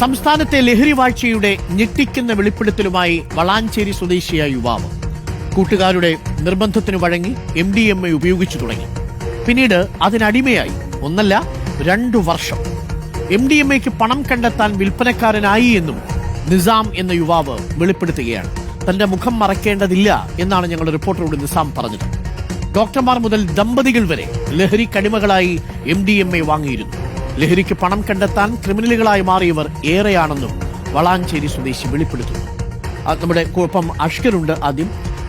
സംസ്ഥാനത്തെ ലഹരി വാഴ്ചയുടെ ഞെട്ടിക്കുന്ന വെളിപ്പെടുത്തലുമായി വളാഞ്ചേരി സ്വദേശിയായ യുവാവ് കൂട്ടുകാരുടെ നിർബന്ധത്തിന് വഴങ്ങി MDMA ഉപയോഗിച്ചു തുടങ്ങി. പിന്നീട് അതിനടിമയായി 1 2 വർഷം. MDMAക്ക് പണം കണ്ടെത്താൻ വിൽപ്പനക്കാരനായി എന്നും നിസാം എന്ന യുവാവ് വെളിപ്പെടുത്തുകയാണ്. തന്റെ മുഖം മറക്കേണ്ടതില്ല എന്നാണ് ഞങ്ങളുടെ റിപ്പോർട്ടറോട് നിസാം പറഞ്ഞത്. ഡോക്ടർമാർ മുതൽ ദമ്പതികൾ വരെ ലഹരിക്കടിമകളായി MDMA വാങ്ങിയിരുന്നു. ലഹരിക്ക് പണം കണ്ടെത്താൻ ക്രിമിനലുകളായി മാറിയവർ ഏറെയാണെന്നും വളാഞ്ചേരി സ്വദേശി വെളിപ്പെടുത്തുന്നു. നമ്മുടെ ഒപ്പം അഷ്കറുണ്ട്. ആദ്യം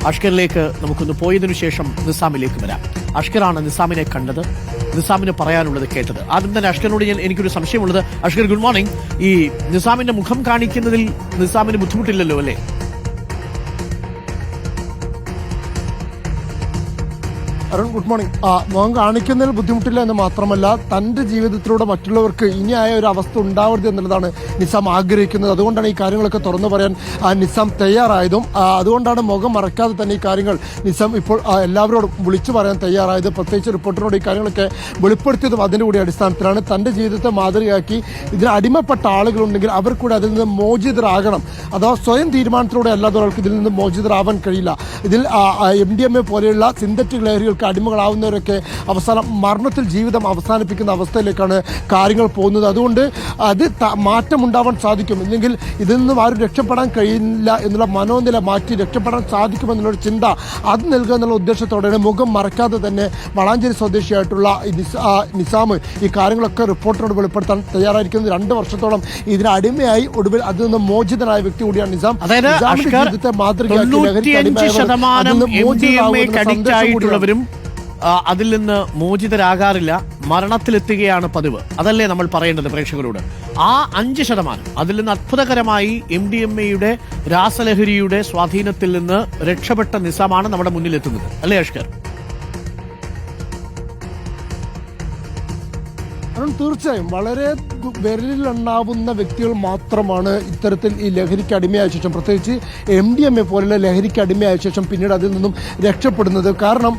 അഷ്കറിലേക്ക് നമുക്കൊന്ന് പോയതിനു ശേഷം നിസാമിലേക്ക് വരാം. അഷ്കറാണ് നിസാമിനെ കണ്ടത്, നിസാമിന് പറയാനുള്ളത് കേട്ടത്. ആദ്യം തന്നെ അഷ്കറിനോട് എനിക്കൊരു സംശയമുള്ളത്. Ashkar, good morning. ഈ നിസാമിന്റെ മുഖം കാണിക്കുന്നതിൽ നിസാമിന് ബുദ്ധിമുട്ടില്ലല്ലോ അല്ലേ? Arun, good morning. മുഖം കാണിക്കുന്നതിൽ ബുദ്ധിമുട്ടില്ല എന്ന് മാത്രമല്ല, തന്റെ ജീവിതത്തിലൂടെ മറ്റുള്ളവർക്ക് ഇനിയായ ഒരു അവസ്ഥ ഉണ്ടാവരുത് എന്നുള്ളതാണ് നിസാം ആഗ്രഹിക്കുന്നത്. അതുകൊണ്ടാണ് ഈ കാര്യങ്ങളൊക്കെ തുറന്നു പറയാൻ നിസാം തയ്യാറായതും അതുകൊണ്ടാണ് മുഖം മറക്കാതെ തന്നെ ഈ കാര്യങ്ങൾ നിസാം ഇപ്പോൾ എല്ലാവരോടും വിളിച്ചു പറയാൻ തയ്യാറായത്. പ്രത്യേകിച്ച് റിപ്പോർട്ടറിനോട് ഈ കാര്യങ്ങളൊക്കെ വെളിപ്പെടുത്തിയതും അതിൻ്റെ കൂടി അടിസ്ഥാനത്തിലാണ്. തന്റെ ജീവിതത്തെ മാതൃകയാക്കി ഇതിന് അടിമപ്പെട്ട ആളുകളുണ്ടെങ്കിൽ അവർ കൂടെ അതിൽ നിന്ന് മോചിതരാകണം. അഥവാ സ്വയം തീരുമാനത്തിലൂടെ അല്ലാതെ ഒരാൾക്ക് ഇതിൽ നിന്ന് മോചിതരാവാൻ കഴിയില്ല. ഇതിൽ MDMA പോലെയുള്ള സിന്തറ്റിക് ലഹരികൾ അടിമകളാവുന്നവരൊക്കെ അവസാനം മരണത്തിൽ ജീവിതം അവസാനിപ്പിക്കുന്ന അവസ്ഥയിലേക്കാണ് കാര്യങ്ങൾ പോകുന്നത്. അതുകൊണ്ട് അത് മാറ്റമുണ്ടാവാൻ സാധിക്കും. ഇല്ലെങ്കിൽ ഇതിൽ നിന്നും ആരും രക്ഷപ്പെടാൻ കഴിയില്ല എന്നുള്ള മനോനില മാറ്റി രക്ഷപ്പെടാൻ സാധിക്കുമെന്നുള്ളൊരു ചിന്ത അത് നൽകുക എന്നുള്ള ഉദ്ദേശത്തോടെയാണ് മുഖം മറക്കാതെ തന്നെ വളാഞ്ചേരി സ്വദേശിയായിട്ടുള്ള നിസാം ഈ കാര്യങ്ങളൊക്കെ റിപ്പോർട്ടറിനോട് വെളിപ്പെടുത്താൻ തയ്യാറായിരിക്കുന്നത്. 2 വർഷത്തോളം ഇതിന് അടിമയായി ഒടുവിൽ അതിൽ നിന്ന് മോചിതനായ വ്യക്തി കൂടിയാണ് നിസാം. ജീവിതത്തെ മാതൃകയാക്കി അതിൽ നിന്ന് മോചിതരാകാറില്ല, മരണത്തിലെത്തുകയാണ് പതിവ്. അതല്ലേ നമ്മൾ പറയേണ്ടത് പ്രേക്ഷകരോട്? ആ 5% അതിൽ നിന്ന് അത്ഭുതകരമായി MDMAയുടെ രാസലഹരിയുടെ സ്വാധീനത്തിൽ നിന്ന് രക്ഷപ്പെട്ട നിസാമാണ് നമ്മുടെ മുന്നിലെത്തുന്നത്, അല്ലേ അഷ്കർ? തീർച്ചയായും വളരെ വിരലിലെണ്ണാവുന്ന വ്യക്തികൾ മാത്രമാണ് ഇത്തരത്തിൽ ഈ ലഹരിക്ക് അടിമയായ ശേഷം, പ്രത്യേകിച്ച് MDMA പോലുള്ള ലഹരിക്ക് അടിമയായ ശേഷം പിന്നീട് അതിൽ നിന്നും രക്ഷപ്പെടുന്നത്. കാരണം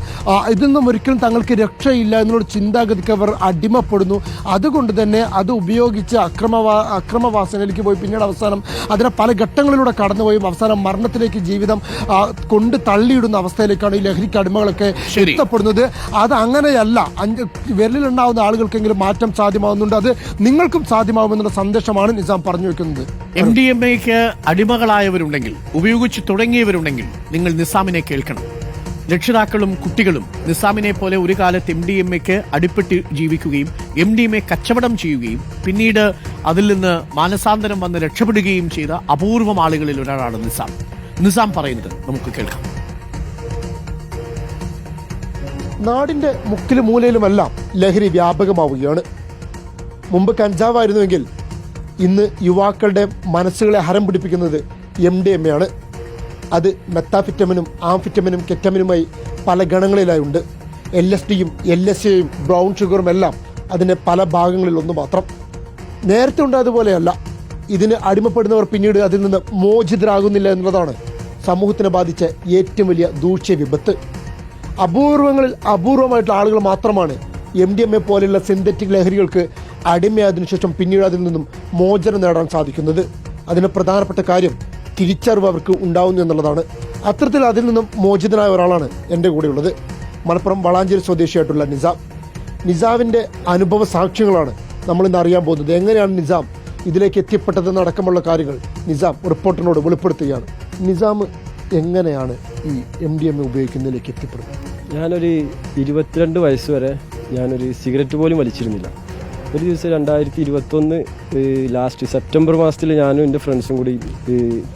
ഇതിൽ നിന്നും ഒരിക്കലും തങ്ങൾക്ക് രക്ഷയില്ല എന്നുള്ള ചിന്താഗതിക്ക് അവർ അടിമപ്പെടുന്നു. അതുകൊണ്ട് തന്നെ അത് ഉപയോഗിച്ച് അക്രമവാസനയിലേക്ക് പോയി പിന്നീട് അവസാനം അതിനെ പല ഘട്ടങ്ങളിലൂടെ കടന്നുപോയും അവസാനം മരണത്തിലേക്ക് ജീവിതം കൊണ്ട് തള്ളിയിടുന്ന അവസ്ഥയിലേക്കാണ് ഈ ലഹരിക്ക് അടിമകളൊക്കെ എത്തപ്പെടുന്നത്. അത് അങ്ങനെയല്ല. വിരലിലെണ്ണാവുന്ന ആളുകൾക്കെങ്കിലും മാറ്റം സാധ്യമാവുന്നുണ്ട്. അത് നിങ്ങൾക്കും സാധ്യമാവുമെന്നുള്ള സന്ദേശമാണ് നിസാം പറഞ്ഞു വെക്കുന്നത്. MDMAക്ക് അടിമകളായവരുണ്ടെങ്കിൽ, ഉപയോഗിച്ചു തുടങ്ങിയവരുണ്ടെങ്കിൽ നിങ്ങൾ നിസാമിനെ കേൾക്കണം. രക്ഷിതാക്കളും കുട്ടികളും നിസാമിനെ പോലെ ഒരു കാലത്ത് MDMAക്ക് അടിപ്പെട്ട് ജീവിക്കുകയും MDMA കച്ചവടം ചെയ്യുകയും പിന്നീട് അതിൽ നിന്ന് മാനസാന്തരം വന്ന് രക്ഷപ്പെടുകയും ചെയ്ത അപൂർവം ആളുകളിൽ ഒരാളാണ് നിസാം. നിസാം പറയുന്നത് നമുക്ക് കേൾക്കാം. നാടിന്റെ മുക്കിലും മൂലയിലുമെല്ലാം ലഹരി വ്യാപകമാവുകയാണ്. മുമ്പ് കഞ്ചാവായിരുന്നുവെങ്കിൽ ഇന്ന് യുവാക്കളുടെ മനസ്സുകളെ ഹരം പിടിപ്പിക്കുന്നത് MDMA ആണ്. അത് മെത്താഫിറ്റമിനും ആംഫിറ്റമിനും കെറ്റമിനുമായി പല ഗണങ്ങളിലായി ഉണ്ട്. LSDയും LSAയും ബ്രൗൺ ഷുഗറും എല്ലാം അതിൻ്റെ പല ഭാഗങ്ങളിൽ ഒന്ന് മാത്രം. നേരത്തെ ഉണ്ടായതുപോലെയല്ല. ഇതിന് അടിമപ്പെടുന്നവർ പിന്നീട് അതിൽ നിന്ന് മോചിതരാകുന്നില്ല എന്നുള്ളതാണ് സമൂഹത്തിനെ ബാധിച്ച ഏറ്റവും വലിയ ദൂഷ്യ വിപത്ത്. അപൂർവമായിട്ടുള്ള ആളുകൾ മാത്രമാണ് MDMA പോലെയുള്ള സിന്തറ്റിക് ലഹരികൾക്ക് അടിമയായതിനു ശേഷം പിന്നീട് അതിൽ നിന്നും മോചനം നേടാൻ സാധിക്കുന്നത്. അതിന് പ്രധാനപ്പെട്ട കാര്യം തിരിച്ചറിവ് അവർക്ക് ഉണ്ടാവുന്നു എന്നുള്ളതാണ്. അത്തരത്തിൽ അതിൽ നിന്നും മോചിതനായ ഒരാളാണ് എൻ്റെ കൂടെയുള്ളത്. മലപ്പുറം വളാഞ്ചേരി സ്വദേശിയായിട്ടുള്ള നിസാമിൻ്റെ അനുഭവ സാക്ഷ്യങ്ങളാണ് നമ്മളിന്ന് അറിയാൻ പോകുന്നത്. എങ്ങനെയാണ് നിസാം ഇതിലേക്ക് എത്തിപ്പെട്ടതെന്നടക്കമുള്ള കാര്യങ്ങൾ നിസാം റിപ്പോർട്ടറിനോട് വെളിപ്പെടുത്തുകയാണ്. നിസാം എങ്ങനെയാണ് ഈ MDMA ഉപയോഗിക്കുന്നതിലേക്ക് എത്തിപ്പെടുന്നത്? ഞാനൊരു 22 വയസ്സ് വരെ ഞാനൊരു സിഗരറ്റ് പോലും വലിച്ചിരുന്നില്ല. ഒരു ദിവസം 2021 ലാസ്റ്റ് സെപ്റ്റംബർ മാസത്തിൽ ഞാനും എൻ്റെ ഫ്രണ്ട്സും കൂടി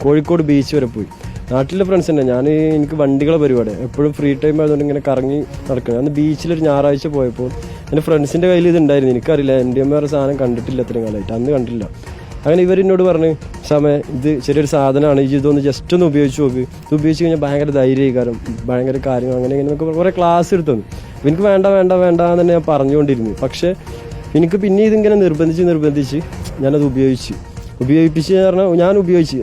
കോഴിക്കോട് ബീച്ച് വരെ പോയി. നാട്ടിലെ ഫ്രണ്ട്സ് തന്നെ. എനിക്ക് വണ്ടികളെ പരിപാടി എപ്പോഴും ഫ്രീ ടൈം ആയതുകൊണ്ട് ഇങ്ങനെ കറങ്ങി നടക്കണം. അന്ന് ബീച്ചിലൊരു ഞായറാഴ്ച പോയപ്പോൾ എൻ്റെ ഫ്രണ്ട്സിൻ്റെ കയ്യിൽ ഇതുണ്ടായിരുന്നു. എനിക്കറിയില്ല, MDMA സാധനം കണ്ടിട്ടില്ല അത്രയും കാലമായിട്ട്, അന്ന് കണ്ടില്ല. അങ്ങനെ ഇവരെന്നോട് പറഞ്ഞ്, സമയം ഇത് ചെറിയൊരു സാധനമാണ്, ഇതൊന്ന് ജസ്റ്റ് ഒന്ന് ഉപയോഗിച്ച് നോക്ക്, ഇത് ഉപയോഗിച്ച് കഴിഞ്ഞാൽ ഭയങ്കര ധൈര്യകാരം, ഭയങ്കര കാര്യങ്ങൾ അങ്ങനെ ഇങ്ങനെ കുറേ ക്ലാസ് എടുത്തു. എനിക്ക് വേണ്ട എന്ന് തന്നെ ഞാൻ പറഞ്ഞുകൊണ്ടിരുന്നു. പക്ഷേ എനിക്ക് പിന്നെ ഇതിങ്ങനെ നിർബന്ധിച്ച് ഞാനത് ഉപയോഗിപ്പിച്ച് പറഞ്ഞാൽ ഞാൻ ഉപയോഗിച്ച്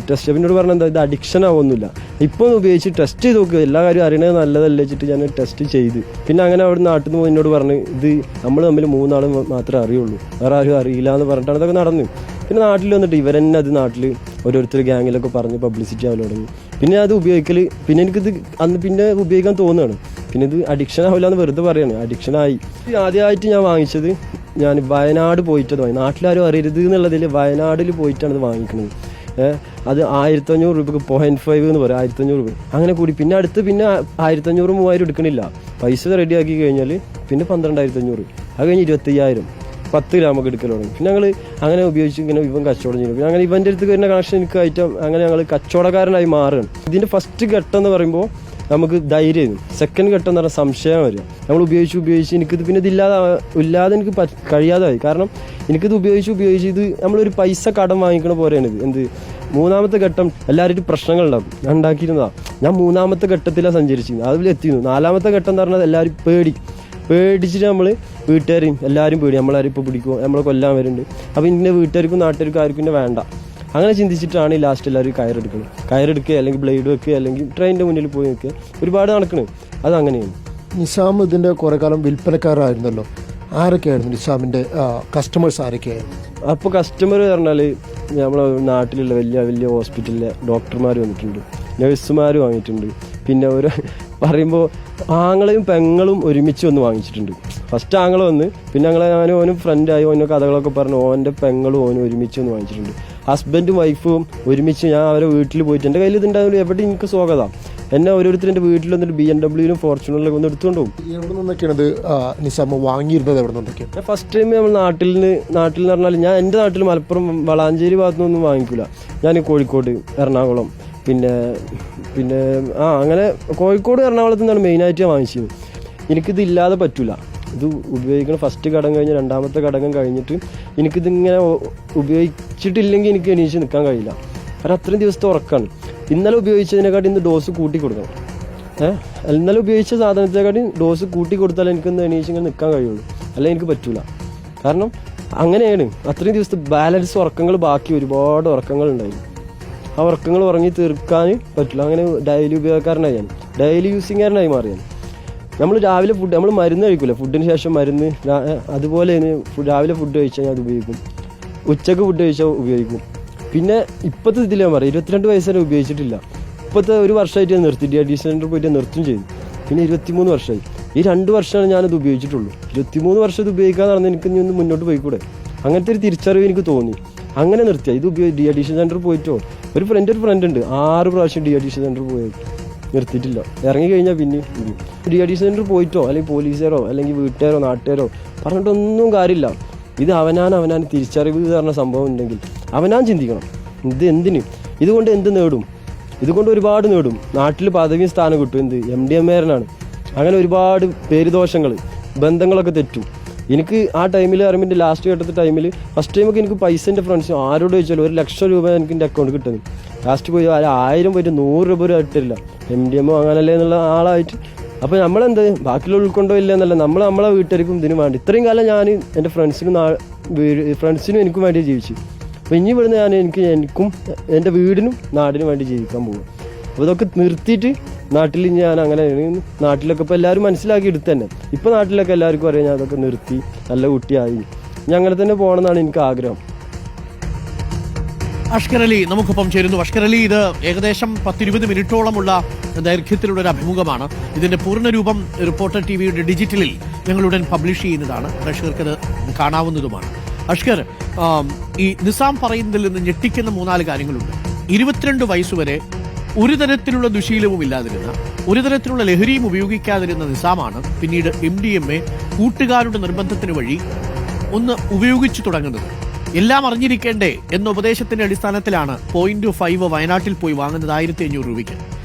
ടെസ്റ്റ് എന്നോട് പറഞ്ഞാൽ എന്താ ഇത് അഡിക്ഷൻ ആവുന്നില്ല, ഇപ്പോൾ ഉപയോഗിച്ച് ടെസ്റ്റ് ചെയ്ത് നോക്കുക, എല്ലാ കാര്യം അറിയണത് നല്ലതല്ലേ വെച്ചിട്ട് ഞാൻ ടെസ്റ്റ് ചെയ്ത് പിന്നെ അങ്ങനെ അവിടെ നാട്ടിൽ നിന്ന് എന്നോട് പറഞ്ഞ് ഇത് നമ്മൾ തമ്മിൽ 3 ആൾ മാത്രമേ അറിയുള്ളൂ, വേറെ ആരും അറിയില്ല എന്ന് പറഞ്ഞിട്ടാണ് ഇതൊക്കെ നടന്നു. പിന്നെ നാട്ടിൽ വന്നിട്ട് ഇവരെന്നെ അത് നാട്ടിൽ ഓരോരുത്തർ ഗ്യാങ്ങിലൊക്കെ പറഞ്ഞ് പബ്ലിസിറ്റി ആവാൻ തുടങ്ങി. പിന്നെ അത് ഉപയോഗിക്കൽ പിന്നെ എനിക്കിത് അന്ന് പിന്നെ ഉപയോഗിക്കാൻ തോന്നുകയാണ്. പിന്നെ ഇത് അഡിക്ഷൻ ആവില്ല എന്ന് വെറുതെ പറയാണ്, അഡിക്ഷനായി. ആദ്യമായിട്ട് ഞാൻ വാങ്ങിച്ചത് ഞാൻ വയനാട് പോയിട്ടത് വാങ്ങി. നാട്ടിലാരും അറിയരുത് എന്നുള്ളതിൽ വയനാട്ടിൽ പോയിട്ടാണ് ഇത് വാങ്ങിക്കുന്നത്. അത് 1500 രൂപക്ക് 0.5 എന്ന് പറയും, 1500 രൂപ അങ്ങനെ കൂടി. പിന്നെ അടുത്ത് പിന്നെ 1500 3000 എടുക്കണില്ല. പൈസ റെഡിയാക്കി കഴിഞ്ഞാൽ പിന്നെ 12500, അത് കഴിഞ്ഞ് 25000, 10 ഗ്രാമൊക്കെ എടുക്കൽ തുടങ്ങി. പിന്നെ ഞങ്ങൾ അങ്ങനെ ഉപയോഗിച്ച് ഇങ്ങനെ ഇവൻ കച്ചവടം ചെയ്യും. പിന്നെ അങ്ങനെ ഇവൻ്റെ അടുത്ത് വരുന്ന കണക്ഷൻ എനിക്ക് ഐറ്റം അങ്ങനെ ഞങ്ങൾ കച്ചവടക്കാരനായി മാറുകയാണ്. ഇതിൻ്റെ ഫസ്റ്റ് ഘട്ടം എന്ന് പറയുമ്പോൾ നമുക്ക് ധൈര്യമായിരുന്നു. സെക്കൻഡ് ഘട്ടം എന്ന് പറഞ്ഞാൽ സംശയം വരിക. നമ്മൾ ഉപയോഗിച്ച് എനിക്കിത് പിന്നെ ഇല്ലാതെ എനിക്ക് കഴിയാതായി. കാരണം എനിക്കിത് ഉപയോഗിച്ച് ഇത് നമ്മളൊരു പൈസ കടം വാങ്ങിക്കണ പോലെയാണ് ഇത്. എന്ത് മൂന്നാമത്തെ ഘട്ടം എല്ലാവരും പ്രശ്നങ്ങളുണ്ടാകും. ഞാൻ ഉണ്ടാക്കിയിരുന്നതാണ്. ഞാൻ മൂന്നാമത്തെ ഘട്ടത്തിലാണ് സഞ്ചരിച്ചിരുന്നത്, അതിൽ എത്തിയിരുന്നു. നാലാമത്തെ ഘട്ടം എന്ന് പറഞ്ഞാൽ എല്ലാവരും പേടിച്ചിട്ട് നമ്മൾ വീട്ടുകാരെയും എല്ലാവരും പേടി, നമ്മളാരും ഇപ്പോൾ പിടിക്കുമോ, നമ്മളെ കൊല്ലാൻ വരുന്നുണ്ട്. അപ്പോൾ ഇങ്ങനെ വീട്ടുകാർക്കും നാട്ടുകാർക്കും ആർക്കും പിന്നെ വേണ്ട. അങ്ങനെ ചിന്തിച്ചിട്ടാണ് ഈ ലാസ്റ്റ് എല്ലാവരും കയറെടുക്കുക അല്ലെങ്കിൽ ബ്ലേഡ് വെക്കുക അല്ലെങ്കിൽ ട്രെയിനിൻ്റെ മുന്നിൽ പോയി നിൽക്കുക, ഒരുപാട് നടക്കണം. അതങ്ങനെയാണ്. നിസാം ഇതിൻ്റെ കുറേ കാലം വിൽപ്പനക്കാരായിരുന്നല്ലോ. ആരൊക്കെയായിരുന്നു നിസാമിൻ്റെ കസ്റ്റമേഴ്സ്? ആരൊക്കെയായിരുന്നു? അപ്പോൾ കസ്റ്റമർ പറഞ്ഞാൽ നമ്മളെ നാട്ടിലുള്ള വലിയ വലിയ ഹോസ്പിറ്റലിലെ ഡോക്ടർമാർ വന്നിട്ടുണ്ട്, നഴ്സുമാർ വാങ്ങിയിട്ടുണ്ട്. പിന്നെ ഒരു പറയുമ്പോൾ ആങ്ങളെയും പെങ്ങളും ഒരുമിച്ച് വന്ന് വാങ്ങിച്ചിട്ടുണ്ട്. ഫസ്റ്റ് ആങ്ങളെ വന്ന്, പിന്നെ ഞാനും ഓനും ഫ്രണ്ടായി, ഓനോ കഥകളൊക്കെ പറഞ്ഞു ഓൻ്റെ പെങ്ങളും ഓനും ഒരുമിച്ച് വന്ന് വാങ്ങിച്ചിട്ടുണ്ട്. ഹസ്ബൻഡും വൈഫും ഒരുമിച്ച് ഞാൻ അവരെ വീട്ടിൽ പോയിട്ട് എൻ്റെ കയ്യിൽ ഇതുണ്ടായാലും എവിടെ എനിക്ക് സ്വാഗതം. എന്നെ ഓരോരുത്തർ എൻ്റെ വീട്ടിൽ വന്നിട്ട് BMW ഫോർച്യൂണറിലൊക്കെ ഒന്ന് എടുത്തുകൊണ്ട് പോകും. എവിടെ നിന്നൊക്കെയാണ് ഇത് നിസാം വാങ്ങിയിരുന്നത്? എവിടെ നിന്നൊക്കെയാണ്? ഫസ്റ്റ് ടൈം നമ്മൾ നാട്ടിൽ എന്ന് പറഞ്ഞാൽ ഞാൻ എൻ്റെ നാട്ടിൽ മലപ്പുറം വളാഞ്ചേരി ഭാഗത്തുനിന്നൊന്നും വാങ്ങിക്കില്ല. ഞാൻ കോഴിക്കോട്, എറണാകുളം, പിന്നെ അങ്ങനെ കോഴിക്കോട് എറണാകുളത്ത് നിന്നാണ് മെയിനായിട്ട് ഞാൻ വാങ്ങിച്ചത്. എനിക്കിത് ഇല്ലാതെ പറ്റില്ല. ഇത് ഉപയോഗിക്കണം. ഫസ്റ്റ് ഘടകം കഴിഞ്ഞ് രണ്ടാമത്തെ ഘടകം കഴിഞ്ഞിട്ട് എനിക്കിതിങ്ങനെ ഉപയോഗിച്ചിട്ടില്ലെങ്കിൽ എനിക്ക് എണീച്ച് നിൽക്കാൻ കഴിയില്ല. കാരണം അത്രയും ദിവസത്തെ ഉറക്കമാണ്. ഇന്നലെ ഉപയോഗിച്ചതിനെക്കാട്ടി ഇന്ന് ഡോസ് കൂട്ടി കൊടുക്കണം. ഇന്നലെ ഉപയോഗിച്ച സാധനത്തെക്കാട്ടി ഡോസ് കൂട്ടി കൊടുത്താലേ എനിക്കൊന്ന് എണീച്ച് ഇങ്ങനെ നിൽക്കാൻ കഴിയുള്ളൂ, അല്ലെങ്കിൽ എനിക്ക് പറ്റൂല. കാരണം അങ്ങനെയാണ്. അത്രയും ദിവസത്തെ ബാലൻസ് ഉറക്കങ്ങൾ ബാക്കി ഒരുപാട് ഉറക്കങ്ങളുണ്ടായിരുന്നു. ആ ഉറക്കങ്ങൾ ഉറങ്ങി തീർക്കാൻ പറ്റില്ല. അങ്ങനെ ഡെയിലി ഉപയോഗക്കാരനായി ഞാൻ, ഡെയിലി യൂസിങ്ങുകാരനായി മാറിയാണ്. നമ്മൾ രാവിലെ നമ്മൾ മരുന്ന് കഴിക്കില്ല, ഫുഡിന് ശേഷം മരുന്ന്, അതുപോലെ രാവിലെ ഫുഡ് കഴിച്ചാൽ ഞാൻ അത് ഉപയോഗിക്കും, ഉച്ചക്ക് ഫുഡ് കഴിച്ചാൽ ഉപയോഗിക്കും. പിന്നെ ഇപ്പോഴത്തെ ഇതിൽ ഞാൻ പറയും 22 വയസ്സ് വരെ ഉപയോഗിച്ചിട്ടില്ല. ഇപ്പോഴത്തെ ഒരു വർഷമായിട്ട് ഞാൻ നിർത്തി, ഡി സെൻറ്ററിൽ പോയിട്ട് നിർത്തും ചെയ്തു. പിന്നെ 23 വർഷമായി. ഈ 2 വർഷമാണ് ഞാനത് ഉപയോഗിച്ചിട്ടുള്ളൂ. 23 വർഷം ഇത് ഉപയോഗിക്കാന്ന് പറഞ്ഞാൽ എനിക്ക് ഇനി ഒന്ന് മുന്നോട്ട് പോയിക്കൂടെ? അങ്ങനത്തെ ഒരു തിരിച്ചറിവ് എനിക്ക് തോന്നി. അങ്ങനെ നിർത്തിയ ഇത് ഡി അഡിക്ഷൻ സെൻറ്ററിൽ പോയിട്ടോ ഒരു ഫ്രണ്ട് ഉണ്ട് 6 പ്രാവശ്യം ഡി അഡിക്ഷൻ സെൻറ്ററിൽ പോയി നിർത്തിയിട്ടില്ല. ഇറങ്ങി കഴിഞ്ഞാൽ പിന്നെ ഡി അഡിക്ഷൻ സെൻറ്ററിൽ പോയിട്ടോ അല്ലെങ്കിൽ പോലീസുകാരോ അല്ലെങ്കിൽ വീട്ടുകാരോ നാട്ടുകാരോ പറഞ്ഞിട്ടൊന്നും കാര്യമില്ല. ഇത് അവനാൻ തിരിച്ചറിവ് പറഞ്ഞ സംഭവം ഉണ്ടെങ്കിൽ അവനാൻ ചിന്തിക്കണം. ഇത് എന്തിന്, ഇതുകൊണ്ട് എന്ത് നേടും? ഇതുകൊണ്ട് ഒരുപാട് നേടും. നാട്ടിൽ പദവിയും സ്ഥാനം കിട്ടും. എന്ത് MDMA-കാരനാണ്. അങ്ങനെ ഒരുപാട് പേരുദോഷങ്ങൾ, ബന്ധങ്ങളൊക്കെ തെറ്റും. എനിക്ക് ആ ടൈമിൽ അറിയുമ്പോൾ ലാസ്റ്റ് ഘട്ടത്തെ ടൈമിൽ ഫസ്റ്റ് ടൈമൊക്കെ എനിക്ക് പൈസ എൻ്റെ ഫ്രണ്ട്സ് ആരോട് ചോദിച്ചാലും 1,00,000 രൂപ എനിക്ക് എൻ്റെ അക്കൗണ്ട് കിട്ടുന്നത്. ലാസ്റ്റ് പോയി 1000 പോയിട്ട് 100 രൂപ ഒരു ഇട്ടില്ല. MDMA വാങ്ങാനല്ലേ എന്നുള്ള ആളായിട്ട്. അപ്പോൾ നമ്മളെന്ത് ബാക്കിയുള്ള ഉൾക്കൊണ്ടോ ഇല്ല എന്നല്ല, നമ്മളെ വീട്ടുകാർക്കും ഇതിന് വേണ്ടി ഇത്രയും കാലം ഞാൻ എൻ്റെ ഫ്രണ്ട്സിനും എനിക്കും വേണ്ടി ജീവിച്ചു. അപ്പോൾ ഇനി ഇവിടുന്ന് എനിക്കും എൻ്റെ വീടിനും നാടിനും വേണ്ടി ജീവിക്കാൻ പോകും. അപ്പോൾ ഇതൊക്കെ നിർത്തിയിട്ട് നാട്ടിൽ ഞാൻ അങ്ങനെ നാട്ടിലൊക്കെ ഇപ്പോൾ എല്ലാവരും മനസ്സിലാക്കി എടുത്ത് തന്നെ. ഇപ്പോൾ നാട്ടിലൊക്കെ എല്ലാവർക്കും അറിയാം ഞാൻ അതൊക്കെ നിർത്തി നല്ല കുട്ടിയായി. ഞാൻ അങ്ങനെ തന്നെ പോകണമെന്നാണ് എനിക്ക് ആഗ്രഹം. അഷ്കർ അലി നമുക്കൊപ്പം ചേരുന്നു. അഷ്കർ അലി, ഇത് ഏകദേശം 10-20 മിനിറ്റോളമുള്ള ദൈർഘ്യത്തിലുള്ള ഒരു അഭിമുഖമാണ്. ഇതിന്റെ പൂർണ്ണരൂപം റിപ്പോർട്ടർ TVയുടെ ഡിജിറ്റലിൽ ഞങ്ങളുടൻ പബ്ലിഷ് ചെയ്യുന്നതാണ്, പ്രേക്ഷകർക്ക് അത് കാണാവുന്നതുമാണ്. അഷ്കർ, ഈ നിസാം പറയുന്നതിൽ നിന്ന് ഞെട്ടിക്കുന്ന 3-4 കാര്യങ്ങളുണ്ട്. 22 വയസ്സുവരെ ഒരു തരത്തിലുള്ള ദുശീലവും ഇല്ലാതിരുന്ന, ഒരു തരത്തിലുള്ള ലഹരിയും ഉപയോഗിക്കാതിരുന്ന നിസാമാണ് പിന്നീട് MDMA കൂട്ടുകാരുടെ നിർബന്ധത്തിന് വഴി ഒന്ന് ഉപയോഗിച്ചു തുടങ്ങുന്നത്. എല്ലാം അറിഞ്ഞിരിക്കേണ്ടേ എന്ന ഉപദേശത്തിന്റെ അടിസ്ഥാനത്തിലാണ് 0.5 വയനാട്ടിൽ പോയി വാങ്ങുന്നത് 1500 രൂപയ്ക്ക്.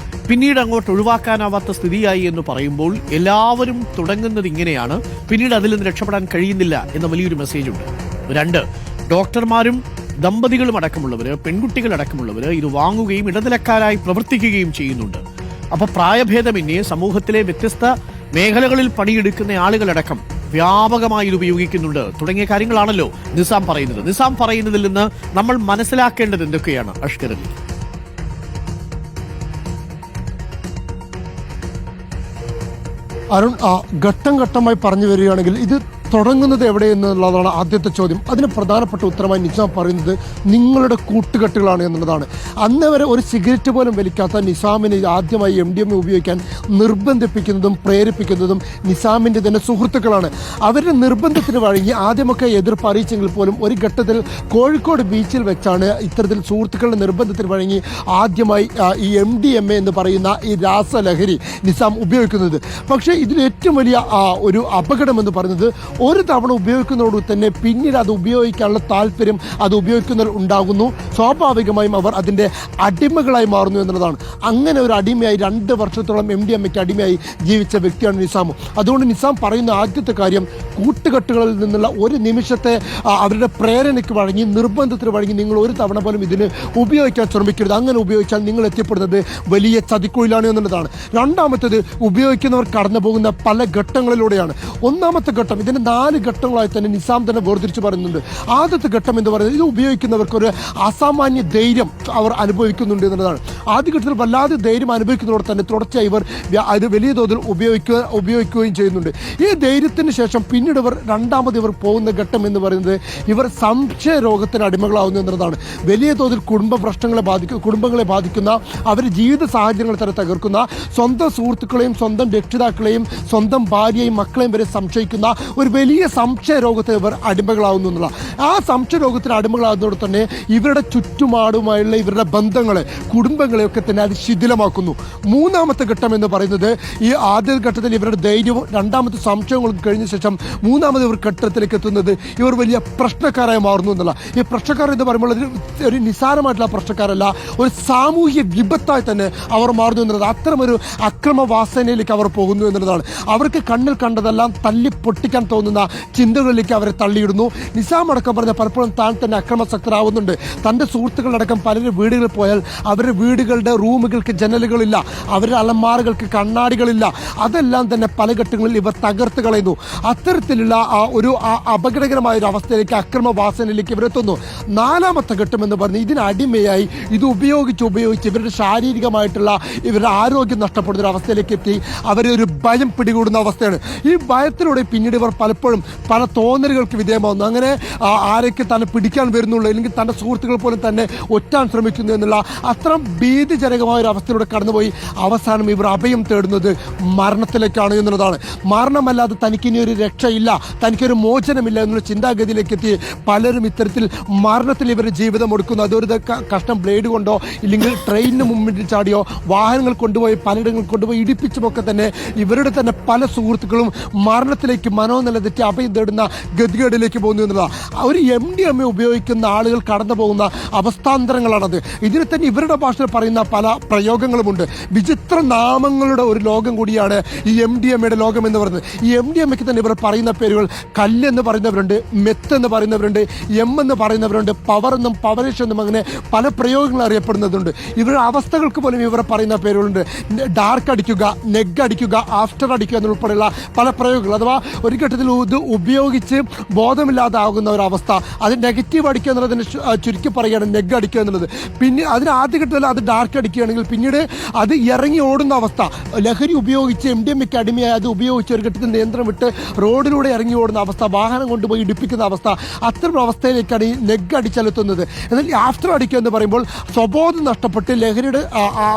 പിന്നീട് അങ്ങോട്ട് ഒഴിവാക്കാനാവാത്ത സ്ഥിതിയായി എന്ന് പറയുമ്പോൾ എല്ലാവരും തുടങ്ങുന്നത് ഇങ്ങനെയാണ്, പിന്നീട് അതിൽ നിന്ന് രക്ഷപ്പെടാൻ കഴിയുന്നില്ല എന്ന വലിയൊരു മെസ്സേജ് ഉണ്ട്. 2, ഡോക്ടർമാരും ദമ്പതികളും അടക്കമുള്ളവര്, പെൺകുട്ടികളടക്കമുള്ളവര് ഇത് വാങ്ങുകയും ഇടനിലക്കാരായി പ്രവർത്തിക്കുകയും ചെയ്യുന്നുണ്ട്. അപ്പൊ പ്രായഭേദമന്യേ സമൂഹത്തിലെ വ്യത്യസ്ത മേഖലകളിൽ പണിയെടുക്കുന്ന ആളുകളടക്കം വ്യാപകമായി ഇത് ഉപയോഗിക്കുന്നുണ്ട് തുടങ്ങിയ കാര്യങ്ങളാണല്ലോ നിസാം പറയുന്നത്. നിസാം പറയുന്നതിൽ നിന്ന് നമ്മൾ മനസ്സിലാക്കേണ്ടത് എന്തൊക്കെയാണ് അഷ്കർ അലി? അരുൺ, ഘട്ടം ഘട്ടമായി പറഞ്ഞു വരികയാണെങ്കിൽ ഇത് തുടങ്ങുന്നത് എവിടെയെന്നുള്ളതാണ് ആദ്യത്തെ ചോദ്യം. അതിന് പ്രധാനപ്പെട്ട ഉത്തരമായി നിസാം പറയുന്നത് നിങ്ങളുടെ കൂട്ടുകെട്ടുകളാണ് എന്നുള്ളതാണ്. അന്ന് വരെ ഒരു സിഗരറ്റ് പോലും വലിക്കാത്ത നിസാമിനെ ആദ്യമായി MDMA ഉപയോഗിക്കാൻ നിർബന്ധിപ്പിക്കുന്നതും പ്രേരിപ്പിക്കുന്നതും നിസാമിൻ്റെ തന്നെ സുഹൃത്തുക്കളാണ്. അവരുടെ നിർബന്ധത്തിന് വഴങ്ങി ആദ്യമൊക്കെ എതിർപ്പ് അറിയിച്ചെങ്കിൽ പോലും ഒരു ഘട്ടത്തിൽ കോഴിക്കോട് ബീച്ചിൽ വെച്ചാണ് ഇത്തരത്തിൽ സുഹൃത്തുക്കളുടെ നിർബന്ധത്തിന് വഴങ്ങി ആദ്യമായി ഈ MDMA എന്ന് പറയുന്ന ഈ രാസലഹരി നിസാം ഉപയോഗിക്കുന്നത്. പക്ഷേ ഇതിൽ ഏറ്റവും വലിയ ഒരു അപകടം എന്ന് പറയുന്നത് ഒരു തവണ ഉപയോഗിക്കുന്നതോട് തന്നെ പിന്നീട് അത് ഉപയോഗിക്കാനുള്ള താല്പര്യം അത് ഉപയോഗിക്കുന്നതിൽ ഉണ്ടാകുന്നു. സ്വാഭാവികമായും അവർ അതിൻ്റെ അടിമകളായി മാറുന്നു എന്നുള്ളതാണ്. അങ്ങനെ ഒരു അടിമയായി 2 വർഷത്തോളം MDMAക്ക് അടിമയായി ജീവിച്ച വ്യക്തിയാണ് നിസാം. അതുകൊണ്ട് നിസാം പറയുന്ന ആദ്യത്തെ കാര്യം കൂട്ടുകെട്ടുകളിൽ നിന്നുള്ള ഒരു നിമിഷത്തെ അവരുടെ പ്രേരണയ്ക്ക് വഴങ്ങി നിർബന്ധത്തിന് വഴങ്ങി നിങ്ങൾ ഒരു തവണ പോലും ഇതിന് ഉപയോഗിക്കാൻ ശ്രമിക്കരുത്. അങ്ങനെ ഉപയോഗിച്ചാൽ നിങ്ങൾ എത്തിപ്പെടുന്നത് വലിയ ചതിക്കുഴിലാണ് എന്നുള്ളതാണ്. രണ്ടാമത്തേത് ഉപയോഗിക്കുന്നവർ കടന്നു പോകുന്ന പല ഘട്ടങ്ങളിലൂടെയാണ്. ഒന്നാമത്തെ ഘട്ടം ഇതിന് 4 ഘട്ടങ്ങളായി തന്നെ നിസാം തന്നെ വേർതിരിച്ച് പറയുന്നുണ്ട്. ആദ്യത്തെ ഘട്ടം എന്ന് പറയുന്നത് ഇത് ഉപയോഗിക്കുന്നവർക്കൊരു അസാമാന്യ ധൈര്യം അവർ അനുഭവിക്കുന്നുണ്ട് എന്നുള്ളതാണ്. ആദ്യ ഘട്ടത്തിൽ വല്ലാതെ ധൈര്യം അനുഭവിക്കുന്നതോടെ തന്നെ തുടർച്ചയായി ഇവർ അത് വലിയ തോതിൽ ഉപയോഗിക്കുകയും ചെയ്യുന്നുണ്ട്. ഈ ധൈര്യത്തിന് ശേഷം പിന്നീട് രണ്ടാമത് ഇവർ പോകുന്ന ഘട്ടം എന്ന് പറയുന്നത് ഇവർ സംശയ രോഗത്തിന് അടിമകളാവുന്നു എന്നുള്ളതാണ്. വലിയ തോതിൽ കുടുംബങ്ങളെ ബാധിക്കുന്ന അവരുടെ ജീവിത സാഹചര്യങ്ങൾ തന്നെ തകർക്കുന്ന സ്വന്തം സുഹൃത്തുക്കളെയും സ്വന്തം രക്ഷിതാക്കളെയും സ്വന്തം ഭാര്യയെയും മക്കളെയും വരെ സംശയിക്കുന്ന ഒരു വലിയ സംശയ രോഗത്തിന് ഇവർ അടിമകളാവുന്നു എന്നുള്ള ആ സംശയ രോഗത്തിന് അടിമകളാകുന്നതോടെ തന്നെ ഇവരുടെ ചുറ്റുപാടുമായുള്ള ഇവരുടെ ബന്ധങ്ങളെ കുടുംബങ്ങളെയൊക്കെ തന്നെ അത് ശിഥിലമാക്കുന്നു. മൂന്നാമത്തെ ഘട്ടം എന്ന് പറയുന്നത് ഈ ആദ്യ ഘട്ടത്തിൽ ഇവരുടെ ധൈര്യവും രണ്ടാമത്തെ സംശയങ്ങളും കഴിഞ്ഞ ശേഷം മൂന്നാമത് ഇവർ ഘട്ടത്തിലേക്ക് എത്തുന്നത് ഇവർ വലിയ പ്രശ്നക്കാരായി മാറുന്നു എന്നുള്ള. ഈ പ്രശ്നക്കാർ എന്ന് പറയുമ്പോൾ ഒരു നിസ്സാരമായിട്ടുള്ള പ്രശ്നക്കാരല്ല, ഒരു സാമൂഹ്യ വിപത്തായി തന്നെ അവർ മാറുന്നു എന്നുള്ളത്. അത്തരമൊരു അക്രമവാസനയിലേക്ക് അവർ പോകുന്നു എന്നുള്ളതാണ്. അവർക്ക് കണ്ണിൽ കണ്ടതെല്ലാം തല്ലി പൊട്ടിക്കാൻ തോന്നുന്ന ചിന്തകളിലേക്ക് അവരെ തള്ളിയിടുന്നു. നിസാം അടക്കം പറഞ്ഞ പലപ്പോഴും താൻ തന്നെ അക്രമാസക്തരാകുന്നുണ്ട്. തൻ്റെ സുഹൃത്തുക്കളടക്കം പലരും വീടുകളിൽ പോയാൽ അവരുടെ വീടുകളുടെ റൂമുകൾക്ക് ജനലുകളില്ല, അവരുടെ അലമാരകൾക്ക് കണ്ണാടികളില്ല. അതെല്ലാം തന്നെ പല ഘട്ടങ്ങളിൽ ഇവർ തകർത്ത് കളയുന്നു. അത്തരത്തിലുള്ള ഒരു അപകടകരമായ ഒരു അവസ്ഥയിലേക്ക് അക്രമവാസനയിലേക്ക് ഇവരെത്തുന്നു. നാലാമത്തെ ഘട്ടം എന്ന് പറഞ്ഞ് ഇതിനടിമയായി ഇത് ഉപയോഗിച്ച് ഇവരുടെ ശാരീരികമായിട്ടുള്ള ഇവരുടെ ആരോഗ്യം നഷ്ടപ്പെടുന്ന ഒരു അവസ്ഥയിലേക്ക് എത്തി അവരെ ഒരു ഭയം പിടികൂടുന്ന അവസ്ഥയാണ്. ഈ ഭയത്തിലൂടെ പിന്നീട് ഇവർ പലപ്പോഴും പല തോന്നലുകൾക്ക് വിധേയമാവുന്നു. അങ്ങനെ ആരൊക്കെ തന്നെ പിടിക്കാൻ വരുന്നുള്ളൂ അല്ലെങ്കിൽ തൻ്റെ സുഹൃത്തുക്കൾ പോലും തന്നെ ഒറ്റാൻ ശ്രമിക്കുന്നു എന്നുള്ള അത്ര ഭീതിജനകമായ ഒരു അവസ്ഥയിലൂടെ കടന്നുപോയി അവസാനം ഇവർ അഭയം തേടുന്നത് മരണത്തിലേക്കാണ് എന്നുള്ളതാണ്. മരണമല്ലാതെ തനിക്കിനി ഒരു രക്ഷയില്ല, തനിക്കൊരു മോചനമില്ല എന്നുള്ള ചിന്താഗതിയിലേക്ക് എത്തി പലരും ഇത്തരത്തിൽ മരണത്തിൽ ഇവരുടെ ജീവിതം ഒടുക്കുന്നു. അതൊരു കഷ്ടം ബ്ലേഡ് കൊണ്ടോ ഇല്ലെങ്കിൽ ട്രെയിനിന് മുമ്പിൽ ചാടിയോ വാഹനങ്ങൾ കൊണ്ടുപോയി പലയിടങ്ങളിൽ കൊണ്ടുപോയി ഇടിപ്പിച്ചുമൊക്കെ തന്നെ ഇവരുടെ തന്നെ പല സുഹൃത്തുക്കളും മരണത്തിലേക്ക് മനോനില തെറ്റി അഭയം തേടുന്ന ഗതികേടിലേക്ക് പോകുന്നു എന്നുള്ളതാണ്. ഒരു MDMA ഉപയോഗിക്കുന്ന ആളുകൾ കടന്നു പോകുന്ന അവസ്ഥാന്തരങ്ങളാണത്. ഇതിന് തന്നെ ഇവരുടെ ഭാഷയിൽ പറയുന്ന പല പ്രയോഗങ്ങളുമുണ്ട്. വിചിത്ര നാമങ്ങളുടെ ഒരു ലോകം കൂടിയാണ് ഈ MDMAയുടെ ലോകം എന്ന് പറയുന്നത്. ഈ MDMAക്ക് തന്നെ ഇവർ പറയുന്ന പേരുകൾ കല്ലെന്ന് പറയുന്നവരുണ്ട്, മെത്ത് എന്ന് പറയുന്നവരുണ്ട്, എന്ന് പറയുന്നവരുണ്ട്, പവർ എന്നും പവറിഷ് എന്നും അങ്ങനെ പല പ്രയോഗങ്ങൾ അറിയപ്പെടുന്നതുണ്ട്. ഇവരുടെ അവസ്ഥകൾക്ക് പോലും ഇവർ പറയുന്ന പേരുകളുണ്ട്. ഡാർക്ക് അടിക്കുക, നെഗ് അടിക്കുക, ആഫ്റ്റർ അടിക്കുക എന്നുൾപ്പെടെയുള്ള പല പ്രയോഗങ്ങൾ. അഥവാ ഒരു ഘട്ടത്തിൽ ഇത് ഉപയോഗിച്ച് ബോധമില്ലാതാകുന്ന ഒരവസ്ഥ, അത് നെഗറ്റീവ് അടിക്കുക എന്നുള്ളതിന് ചുരുക്കി പറയുകയാണ് നെഗ് അടിക്കുക എന്നുള്ളത്. പിന്നെ അതിന് ആദ്യ ഘട്ടത്തിൽ അത് ഡാർക്ക് അടിക്കുകയാണെങ്കിൽ പിന്നീട് അത് ഇറങ്ങി ഓടുന്ന അവസ്ഥ, ലഹരി ഉപയോഗിച്ച് MDMAക്ക് അടിമയായി അത് ഉപയോഗിച്ച് ഒരു ഘട്ടത്തിൽ നിയന്ത്രണം വിട്ട് റോഡിലൂടെ ഇറങ്ങി ഓടുന്ന അവസ്ഥ, വാഹനം കൊണ്ടുപോയി ഇടിപ്പിക്കുന്ന അവസ്ഥ, അത്തരം അവസ്ഥയിലേക്കാണ് ഈ നെഗ് അടിച്ചെത്തുന്നത്. എന്നാൽ ആഫ്റ്റർ അടിക്കുക എന്ന് പറയുമ്പോൾ സ്വബോധം നഷ്ടപ്പെട്ട് ലഹരിയുടെ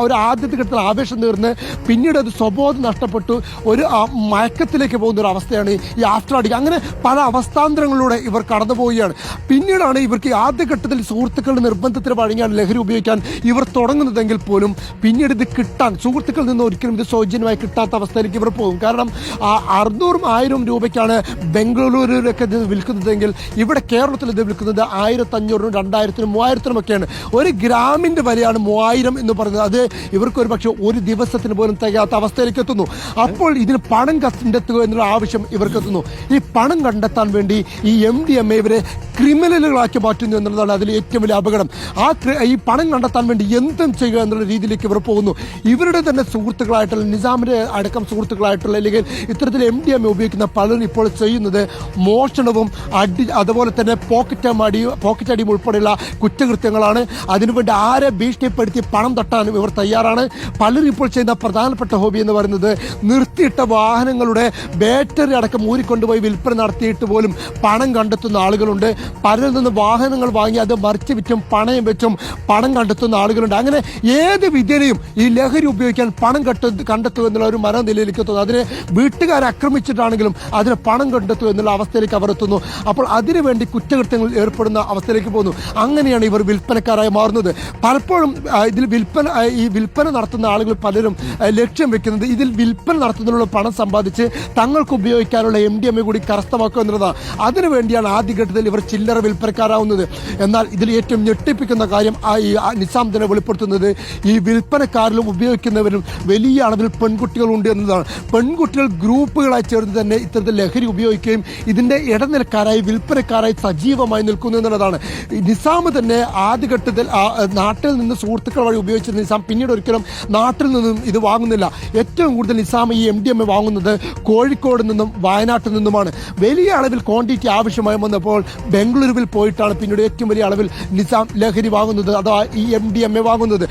ഒരു ആദ്യത്തെ ഘട്ടത്തിൽ ആവേശം തീർന്ന് പിന്നീട് അത് സ്വബോധം നഷ്ടപ്പെട്ടു ഒരു മയക്കത്തിലേക്ക് പോകുന്ന ഒരു അവസ്ഥയാണ് ഈ ആഫ്റ്റർ അടിക്കുക. അങ്ങനെ പല അവസ്ഥാന്തരങ്ങളിലൂടെ ഇവർ കടന്നു പോവുകയാണ്. പിന്നീടാണ് ഇവർക്ക് ആദ്യഘട്ടത്തിൽ സുഹൃത്തുക്കളുടെ നിർബന്ധത്തിന് വഴങ്ങിയാണ് ലഹരി ഉപയോഗിക്കാൻ ഇവർ തുടങ്ങുന്നതെങ്കിൽ പോലും പിന്നീട് ഇത് കിട്ടാൻ സുഹൃത്തുക്കളിൽ നിന്ന് ഒരിക്കലും ഇത് സൗജന്യമായി കിട്ടാത്ത അവസ്ഥയിലേക്ക് ഇവർ പോകും. കാരണം 600-1000 രൂപയ്ക്കാണ് ബംഗളൂരുവിലൊക്കെ ഇത് വിൽക്കുന്നതെങ്കിൽ ഇവിടെ കേരളത്തിൽ ഇത് വിൽക്കുന്നത് 1500-നും 2000-നും 3000-നും ഒക്കെയാണ്. ഒരു ഗ്രാമിൻ്റെ വിലയാണ് 3000 എന്ന് പറയുന്നത്. അത് ഇവർക്ക് ഒരു പക്ഷേ ഒരു ദിവസത്തിന് പോലും തികയാത്ത അവസ്ഥയിലേക്ക് എത്തുന്നു. അപ്പോൾ ഇതിന് പണം കണ്ടെത്തുക എന്നുള്ള ആവശ്യം ഇവർക്ക് എത്തുന്നു. ഈ പണം കണ്ടെത്താൻ വേണ്ടി ഈ MDMA ഇവരെ ക്രിമിനലുകളാക്കി മാറ്റുന്നു എന്നുള്ളതാണ് അതിൽ ഏറ്റവും വലിയ അപകടം. ഈ പണം കണ്ടെത്താൻ വേണ്ടി എന്തും ചെയ്യുക എന്നുള്ള രീതിയിലേക്ക് ഇവർ പോകുന്നു. ഇവരുടെ തന്നെ സുഹൃത്തുക്കളായിട്ടുള്ള നിസാമിൻ്റെ അടക്കം സുഹൃത്തുക്കളായിട്ടുള്ള അല്ലെങ്കിൽ ഇത്തരത്തിൽ MDMA ഉപയോഗിക്കുന്ന പലരും ഇപ്പോൾ ചെയ്യുന്നത് മോഷണവും അതുപോലെ തന്നെ പോക്കറ്റ് അടിയും ഉൾപ്പെടെയുള്ള കുറ്റകൃത്യങ്ങളാണ്. അതിനുവേണ്ടി ആരെ ഭീഷണിപ്പെടുത്തി പണം തട്ടാനും ഇവർ തയ്യാറാണ്. പലരും ഇപ്പോൾ ചെയ്യുന്ന പ്രധാനപ്പെട്ട ഹോബി എന്ന് പറയുന്നത് നിർത്തിയിട്ട വാഹനങ്ങളുടെ ബാറ്ററി അടക്കം ഊരിക്കൊണ്ട് കൊണ്ടുപോയി വിൽപ്പന നടത്തിയിട്ട് പോലും പണം കണ്ടെത്തുന്ന ആളുകളുണ്ട്. പലരിൽ നിന്ന് വാഹനങ്ങൾ വാങ്ങി അത് മറിച്ച് വിറ്റും പണയം വെച്ചും പണം കണ്ടെത്തുന്ന ആളുകളുണ്ട്. അങ്ങനെ ഏത് വിദ്യനെയും ഈ ലഹരി ഉപയോഗിക്കാൻ പണം കണ്ടെത്തുക എന്നുള്ള ഒരു മനോനിലയിലേക്ക് എത്തുന്നു. അതിനെ വീട്ടുകാരെ ആക്രമിച്ചിട്ടാണെങ്കിലും അതിന് പണം കണ്ടെത്തുക എന്നുള്ള അവസ്ഥയിലേക്ക് അവർ എത്തുന്നു. അപ്പോൾ അതിനുവേണ്ടി കുറ്റകൃത്യങ്ങളിൽ ഏർപ്പെടുന്ന അവസ്ഥയിലേക്ക് പോകുന്നു. അങ്ങനെയാണ് ഇവർ വിൽപ്പനക്കാരായി മാറുന്നത്. പലപ്പോഴും ഇതിൽ വിൽപ്പന നടത്തുന്ന ആളുകൾ പലരും ലക്ഷ്യം വെക്കുന്നത് ഇതിൽ വിൽപ്പന നടത്തുന്നതിനുള്ള പണം സമ്പാദിച്ച് തങ്ങൾക്ക് ഉപയോഗിക്കാനുള്ള MDMA കൂടി കരസ്ഥമാക്കുക എന്നുള്ളതാണ്. അതിനുവേണ്ടിയാണ് ആദ്യഘട്ടത്തിൽ ഇവർ ചില്ലറ വിൽപ്പനക്കാരാവുന്നത്. എന്നാൽ ഇതിൽ ഏറ്റവും ഞെട്ടിപ്പിക്കുന്ന കാര്യം നിസാം തന്നെ വെളിപ്പെടുത്തുന്നത് ഈ വിൽപ്പനക്കാരിലും ഉപയോഗിക്കുന്നവരും വലിയ അളവിൽ പെൺകുട്ടികളുണ്ട് എന്നതാണ്. പെൺകുട്ടികൾ ഗ്രൂപ്പുകളായി ചേർന്ന് തന്നെ ഇത്തരത്തിൽ ലഹരി ഉപയോഗിക്കുകയും ഇതിന്റെ ഇടനിലക്കാരായി വിൽപ്പനക്കാരായി സജീവമായി നിൽക്കുന്നു എന്നുള്ളതാണ്. നിസാം തന്നെ ആദ്യഘട്ടത്തിൽ നാട്ടിൽ നിന്ന് സുഹൃത്തുക്കൾ വഴി ഉപയോഗിച്ച നിസാം പിന്നീട് ഒരിക്കലും നാട്ടിൽ നിന്നും ഇത് വാങ്ങുന്നില്ല. ഏറ്റവും കൂടുതൽ നിസാം ഈ MDMA വാങ്ങുന്നത് കോഴിക്കോട് നിന്നും വയനാട്ടിൽ നിന്നുമാണ്. വലിയ അളവിൽ ക്വാണ്ടിറ്റി ആവശ്യമായി വന്നപ്പോൾ ബംഗളൂരുവിൽ പോയിട്ടാണ് പിന്നീട് ഏറ്റവും വലിയ അളവിൽ നിസാം ലഹരി വാങ്ങുന്നത്, അഥവാ ഈ MDMA വാങ്ങുന്നത്.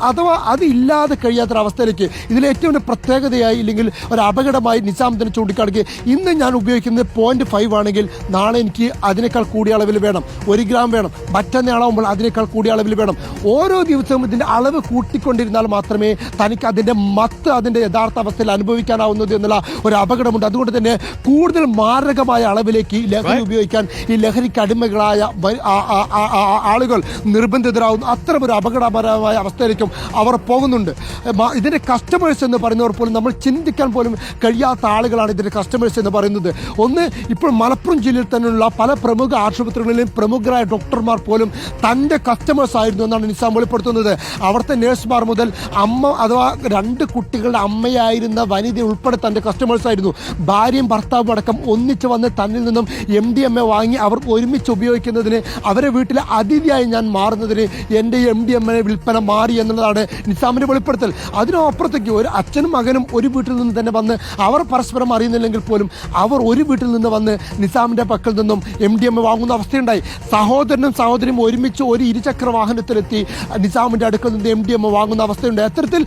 അഥവാ അത് ഇല്ലാതെ കഴിയാത്തൊരവസ്ഥയിലേക്ക് ഇതിൽ ഏറ്റവും വലിയ പ്രത്യേകതയായി ഇല്ലെങ്കിൽ ഒരു അപകടമായി നിസാം തന്നെ ചൂണ്ടിക്കാണിക്കുക. ഇന്ന് ഞാൻ ഉപയോഗിക്കുന്നത് 0.5 ആണെങ്കിൽ നാളെ എനിക്ക് അതിനേക്കാൾ കൂടിയ അളവിൽ വേണം, 1 ഗ്രാം വേണം, മറ്റന്നാളാവുമ്പോൾ അതിനേക്കാൾ കൂടിയ അളവിൽ വേണം. ഓരോ ദിവസവും ഇതിന്റെ അളവ് കൂട്ടിക്കൊണ്ടിരുന്നാൽ മാത്രമേ തനിക്ക് അതിന്റെ മത്ത് അതിന്റെ യഥാർത്ഥ അവസ്ഥയിൽ അനുഭവിക്കാനാവുന്നത് എന്നുള്ള ഒരു അപകടമുണ്ട്. അതുകൊണ്ട് തന്നെ കൂടുതൽ മാരകമായ അളവിലേക്ക് ലഹരി ഉപയോഗിക്കാൻ ഈ ലഹരിക്ക് അടിമകളായ ആളുകൾ നിർബന്ധിതരാകുന്നു. അത്തരമൊരു അപകടകരമായ അവസ്ഥയിലേക്കും അവർ പോകുന്നുണ്ട്. ഇതിന്റെ കസ്റ്റമേഴ്സ് എന്ന് പറയുന്നവർ പോലും നമ്മൾ ചിന്തിക്കാൻ പോലും കഴിയാത്ത ആളുകളാണ് ഇതിന്റെ കസ്റ്റമേഴ്സ് എന്ന് പറയുന്നത്. ഒന്ന്, ഇപ്പോൾ മലപ്പുറം ജില്ലയിൽ തന്നെയുള്ള പല പ്രമുഖ ആശുപത്രികളിലെയും പ്രമുഖരായ ഡോക്ടർമാർ പോലും തൻ്റെ കസ്റ്റമേഴ്സ് ആയിരുന്നു എന്നാണ് നിസാം വെളിപ്പെടുത്തുന്നത്. അവിടുത്തെ നേഴ്സുമാർ മുതൽ അമ്മ അഥവാ 2 കുട്ടികളുടെ അമ്മയായിരുന്ന വനിത ഉൾപ്പെടെ തൻ്റെ കസ്റ്റമേഴ്സ് ആയിരുന്നു. ഭാര്യയും ഭർത്താവും അടക്കം ഒന്നിച്ച് വന്ന് തന്നിൽ നിന്നും MDMA വാങ്ങി അവർ ഒരുമിച്ച് ഉപയോഗിക്കുന്നതിന്, അവരെ വീട്ടിലെ അതിഥിയായി ഞാൻ മാറുന്നതിന് എൻ്റെ MDMA വിൽപ്പന മാറി എന്നുള്ളതാണ് നിസാമിൻ്റെ വെളിപ്പെടുത്തൽ. അതിനപ്പുറത്തേക്ക് ഒരു അച്ഛനും മകനും ഒരു വീട്ടിൽ നിന്ന് തന്നെ വന്ന് അവർ പരസ്പരം അറിയുന്നില്ലെങ്കിൽ പോലും അവർ ഒരു വീട്ടിൽ നിന്ന് വന്ന് നിസാമിൻ്റെ പക്കൽ നിന്നും MDMA വാങ്ങുന്ന അവസ്ഥയുണ്ടായി. സഹോദരനും സഹോദരിയും ഒരുമിച്ച് ഒരു ഇരുചക്ര വാഹനത്തിലെത്തി നിസാമിൻ്റെ അടുക്കൽ നിന്ന് MDMA വാങ്ങുന്ന അവസ്ഥയുണ്ട്. അത്തരത്തിൽ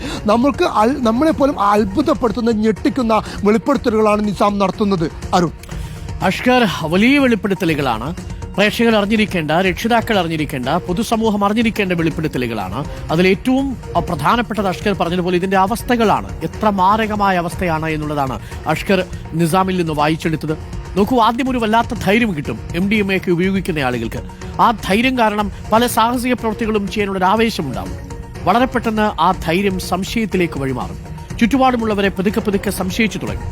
നമ്മളെപ്പോലും അത്ഭുതപ്പെടുത്തുന്ന ഞെട്ടിക്കുന്ന വെളിപ്പെടുത്തലുകളാണ് നിസാം നടത്തുന്നത്. അരുൺ, അഷ്കർ, വലിയ വെളിപ്പെടുത്തലുകളാണ്. പ്രേക്ഷകർ അറിഞ്ഞിരിക്കേണ്ട, രക്ഷിതാക്കൾ അറിഞ്ഞിരിക്കേണ്ട, പൊതുസമൂഹം അറിഞ്ഞിരിക്കേണ്ട വെളിപ്പെടുത്തലുകളാണ്. അതിലേറ്റവും പ്രധാനപ്പെട്ടത് അഷ്കർ പറഞ്ഞതുപോലെ ഇതിന്റെ അവസ്ഥകളാണ്. എത്ര മാരകമായ അവസ്ഥയാണ് എന്നുള്ളതാണ് അഷ്കർ നിസാമിൽ നിന്ന് വായിച്ചെടുത്തത്. നോക്കൂ, ആദ്യം ഒരു വല്ലാത്ത ധൈര്യം കിട്ടും MDMA ഒക്കെ ഉപയോഗിക്കുന്ന ആളുകൾക്ക്. ആ ധൈര്യം കാരണം പല സാഹസിക പ്രവൃത്തികളും ചെയ്യാനുള്ള ഒരു ആവേശമുണ്ടാവും. വളരെ പെട്ടെന്ന് ആ ധൈര്യം സംശയത്തിലേക്ക് വഴിമാറും. ചുറ്റുപാടുമുള്ളവരെ പതുക്കെ സംശയിച്ചു തുടങ്ങും.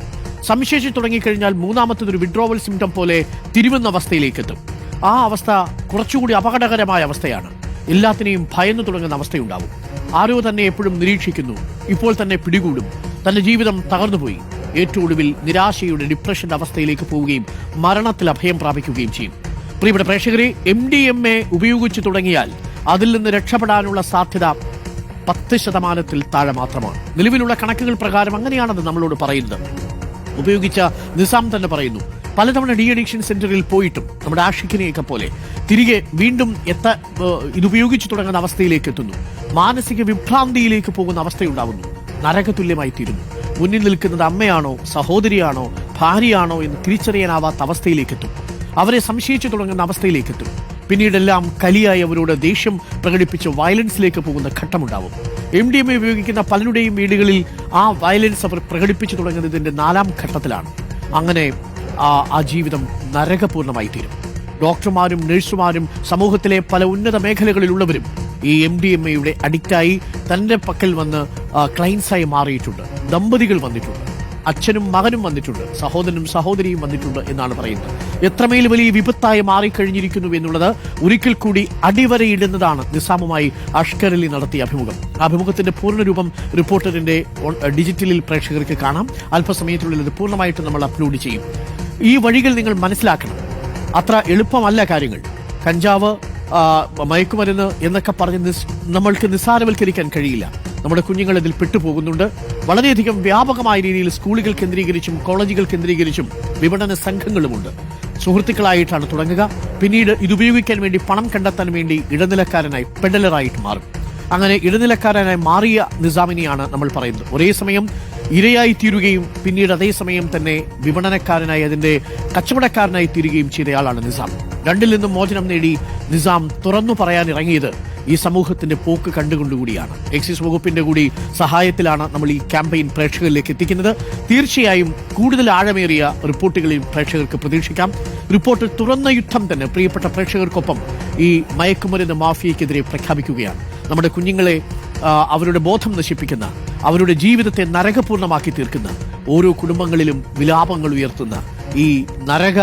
സംശയിച്ചു തുടങ്ങിക്കഴിഞ്ഞാൽ മൂന്നാമത്തതൊരു വിഡ്രോവൽ സിംറ്റം പോലെ തിരുവുന്ന അവസ്ഥയിലേക്ക് എത്തും. ആ അവസ്ഥ കുറച്ചുകൂടി അപകടകരമായ അവസ്ഥയാണ്. എല്ലാത്തിനെയും ഭയന്നു തുടങ്ങുന്ന അവസ്ഥയുണ്ടാവും. ആരോ തന്നെ എപ്പോഴും നിരീക്ഷിക്കുന്നു, ഇപ്പോൾ തന്നെ പിടികൂടും, തന്റെ ജീവിതം തകർന്നുപോയി. ഏറ്റവും ഒടുവിൽ നിരാശയുടെ ഡിപ്രഷന്റെ അവസ്ഥയിലേക്ക് പോവുകയും മരണത്തിൽ അഭയം പ്രാപിക്കുകയും ചെയ്യും. പ്രിയപ്പെട്ട പ്രേക്ഷകരെ, MDMA ഉപയോഗിച്ചു തുടങ്ങിയാൽ അതിൽ നിന്ന് രക്ഷപ്പെടാനുള്ള സാധ്യത 10% താഴെ മാത്രമാണ്. നിലവിലുള്ള കണക്കുകൾ പ്രകാരം അങ്ങനെയാണെന്ന് നമ്മളോട് പറയുന്നത്. ഉപയോഗിച്ച നിസാം തന്നെ പറയുന്നു, പലതവണ ഡി അഡിക്ഷൻ സെന്ററിൽ പോയിട്ടും നമ്മുടെ ആഷിഖിനെയൊക്കെ പോലെ തിരികെ വീണ്ടും ഇതുപയോഗിച്ചു തുടങ്ങുന്ന അവസ്ഥയിലേക്ക് എത്തുന്നു. മാനസിക വിഭ്രാന്തിയിലേക്ക് പോകുന്ന അവസ്ഥയുണ്ടാവുന്നു. നരകതുല്യമായി തീരുന്നു. മുന്നിൽ നിൽക്കുന്നത് അമ്മയാണോ, സഹോദരിയാണോ, ഭാര്യയാണോ എന്ന് തിരിച്ചറിയാനാവാത്ത അവസ്ഥയിലേക്കെത്തും. അവരെ സംശയിച്ചു തുടങ്ങുന്ന അവസ്ഥയിലേക്കെത്തും. പിന്നീടെല്ലാം കലിയായി അവരോട് ദേഷ്യം പ്രകടിപ്പിച്ച് വയലൻസിലേക്ക് പോകുന്ന ഘട്ടമുണ്ടാവും. MDMA ഉപയോഗിക്കുന്ന പലരുടെയും വീടുകളിൽ ആ വയലൻസ് അവർ പ്രകടിപ്പിച്ചു തുടങ്ങുന്നതിന്റെ 4ാം ഘട്ടത്തിലാണ്. അങ്ങനെ ആ ജീവിതം നരകപൂർണമായി തീരും. ഡോക്ടർമാരും നഴ്സുമാരും സമൂഹത്തിലെ പല ഉന്നത മേഖലകളിലുള്ളവരും ഈ MDMAയുടെ അഡിക്റ്റായി തന്റെ പക്കൽ വന്ന് ക്ലയൻസായി മാറിയിട്ടുണ്ട്. ദമ്പതികൾ വന്നിട്ടുണ്ട്, അച്ഛനും മകനും വന്നിട്ടുണ്ട്, സഹോദരനും സഹോദരിയും വന്നിട്ടുണ്ട് എന്നാണ് പറയുന്നത്. എത്രമേൽ വലിയ വിപത്തായി മാറിക്കഴിഞ്ഞിരിക്കുന്നു എന്നുള്ളത് ഒരിക്കൽ കൂടി അടിവരയിടുന്നതാണ് നിസാമുമായി അഷ്കർ അലി നടത്തിയ അഭിമുഖം. അഭിമുഖത്തിന്റെ പൂർണ്ണരൂപം റിപ്പോർട്ടറിന്റെ ഡിജിറ്റലിൽ പ്രേക്ഷകർക്ക് കാണാം. അല്പസമയത്തിനുള്ളിൽ ഇത് പൂർണ്ണമായിട്ട് നമ്മൾ അപ്ലോഡ് ചെയ്യും. ഈ വഴികൾ നിങ്ങൾ മനസ്സിലാക്കണം. അത്ര എളുപ്പമല്ല കാര്യങ്ങൾ. കഞ്ചാവ്, മയക്കുമരുന്ന് എന്നൊക്കെ പറഞ്ഞ് നമ്മൾക്ക് നിസ്സാരവൽക്കരിക്കാൻ കഴിയില്ല. നമ്മുടെ കുഞ്ഞുങ്ങൾ ഇതിൽ പെട്ടുപോകുന്നുണ്ട്. വളരെയധികം വ്യാപകമായ രീതിയിൽ സ്കൂളുകൾ കേന്ദ്രീകരിച്ചും കോളേജുകൾ കേന്ദ്രീകരിച്ചും വിപണന സംഘങ്ങളുമുണ്ട്. സുഹൃത്തുക്കളായിട്ടാണ് തുടങ്ങുക. പിന്നീട് ഇതുപയോഗിക്കാൻ വേണ്ടി പണം കണ്ടെത്താൻ വേണ്ടി ഇടനിലക്കാരനായി പെഡലറായിട്ട് മാറും. അങ്ങനെ ഇടനിലക്കാരനായി മാറിയ നിസാമിനെയാണ് നമ്മൾ പറയുന്നത്. ഒരേ സമയം ഇരയായി തീരുകയും പിന്നീട് അതേസമയം തന്നെ വിപണനക്കാരനായി അതിന്റെ കച്ചവടക്കാരനായി തീരുകയും ചെയ്തയാളാണ് നിസാം. രണ്ടിൽ നിന്നും മോചനം നേടി നിസാം തുറന്നു പറയാൻ ഇറങ്ങിയത് ഈ സമൂഹത്തിന്റെ പോക്ക് കണ്ടുകൊണ്ടുകൂടിയാണ്. എക്സൈസ് വകുപ്പിന്റെ കൂടി സഹായത്തിലാണ് നമ്മൾ ഈ ക്യാമ്പയിൻ പ്രേക്ഷകരിലേക്ക് എത്തിക്കുന്നത്. തീർച്ചയായും കൂടുതൽ ആഴമേറിയ റിപ്പോർട്ടുകളിൽ പ്രേക്ഷകർക്ക് പ്രതീക്ഷിക്കാം. റിപ്പോർട്ട് തുറന്ന യുദ്ധം തന്നെ പ്രിയപ്പെട്ട പ്രേക്ഷകർക്കൊപ്പം ഈ മയക്കുമരുന്ന് മാഫിയയ്ക്കെതിരെ പ്രഖ്യാപിക്കുകയാണ്. നമ്മുടെ കുഞ്ഞുങ്ങളെ അവരുടെ ബോധം നശിപ്പിക്കുന്ന, അവരുടെ ജീവിതത്തെ നരകപൂർണ്ണമാക്കി തീർക്കുന്ന, ഓരോ കുടുംബങ്ങളിലും വിലാപങ്ങൾ ഉയർത്തുന്ന ഈ നരക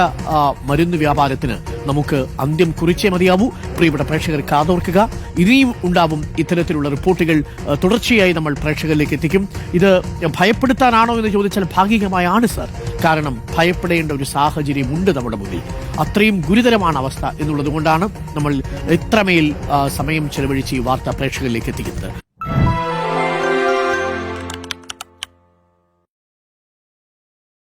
മരുന്ന് വ്യാപാരത്തിന് നമുക്ക് അന്ത്യം കുറിച്ചേ മതിയാവൂ. പ്രിയപ്പെട്ട പ്രേക്ഷകർ കാതോർക്കുക. ഇനിയും ഉണ്ടാവും ഇത്തരത്തിലുള്ള റിപ്പോർട്ടുകൾ തുടർച്ചയായി നമ്മൾ പ്രേക്ഷകരിലേക്ക് എത്തിക്കും. ഇത് ഭയപ്പെടുത്താനാണോ എന്ന് ചോദിച്ചാൽ ഭാഗികമായാണ് സർ. കാരണം ഭയപ്പെടേണ്ട ഒരു സാഹചര്യമുണ്ട് നമ്മുടെ മുന്നിൽ. അത്രയും ഗുരുതരമാണ് അവസ്ഥ എന്നുള്ളത് കൊണ്ടാണ് നമ്മൾ എത്രമേൽ സമയം ചെലവഴിച്ച് ഈ വാർത്ത പ്രേക്ഷകരിലേക്ക് എത്തിക്കുന്നത്.